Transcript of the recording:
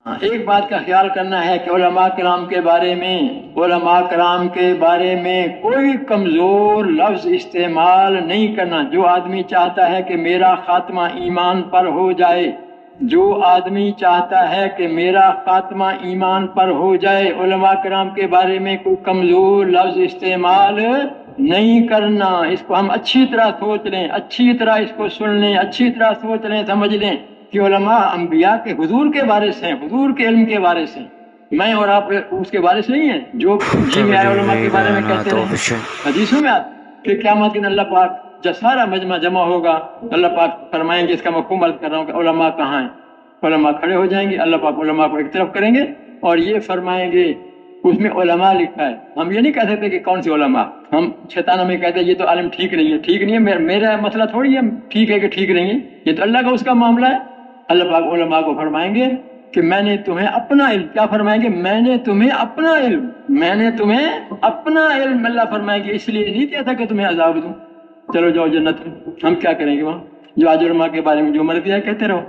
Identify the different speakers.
Speaker 1: ایک بات کا خیال کرنا ہے کہ علماء کرام کے بارے میں کوئی کمزور لفظ استعمال نہیں کرنا۔ جو آدمی چاہتا ہے کہ میرا خاتمہ ایمان پر ہو جائے، علماء کرام کے بارے میں کوئی کمزور لفظ استعمال نہیں کرنا۔ اس کو ہم اچھی طرح سوچ لیں، اچھی طرح اس کو سن لیں، اچھی طرح سوچ لیں، سمجھ لیں کہ علماء انبیاء کے حضور کے وارث ہیں، حضور کے علم کے وارث ہیں۔ میں اور آپ اس کے وارث نہیں ہیں جو جی میں آئے علماء کے بارے میں کہتے ہیں۔ حدیثوں میں کہ قیامت کے دن اللہ پاک جب سارا مجمع جمع ہوگا، اللہ پاک فرمائیں گے، اس کا مفہوم عرض کر رہا ہوں کہ علماء کہاں ہیں؟ علماء کھڑے ہو جائیں گے، اللہ پاک علماء کو ایک طرف کریں گے اور یہ فرمائیں گے، اس میں علماء لکھا ہے۔ ہم یہ نہیں کہہ سکتے کہ کون سی علماء، ہم شیطان میں کہتے ہیں یہ تو عالم ٹھیک نہیں ہے، ٹھیک نہیں ہے، میرا مسئلہ تھوڑی ہے ٹھیک ہے کہ ٹھیک نہیں ہے، یہ تو اللہ کا اس کا معاملہ ہے۔ اللہ پاک علماء کو فرمائیں گے کہ میں نے تمہیں اپنا علم، کیا فرمائیں گے؟ میں نے تمہیں اپنا علم اللہ فرمائیں گے، اس لیے نہیں کہتا کہ تمہیں عذاب دوں، چلو جاؤ جنت میں۔ ہم کیا کریں گے وہاں؟ جو آج علماء کے بارے میں جو مرضی ہے کہتے رہو۔